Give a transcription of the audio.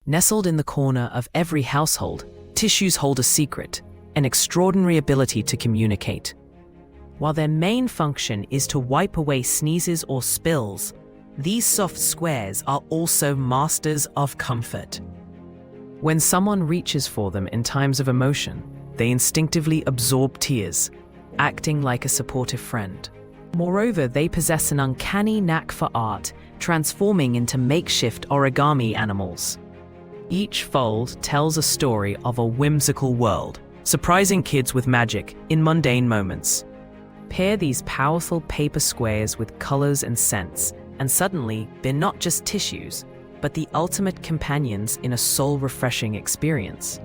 Nestled in the corner of every household, tissues hold a secret, an extraordinary ability to communicate. While their main function is to wipe away sneezes or spills, these soft squares are also masters of comfort. When someone reaches for them in times of emotion, they instinctively absorb tears, acting like a supportive friend. Moreover, they possess an uncanny knack for art, transforming into makeshift origami animals. Each fold tells a story of a whimsical world, surprising kids with magic in mundane moments. Pair these powerful paper squares with colors and scents, and suddenly they're not just tissues, but the ultimate companions in a soul-refreshing experience.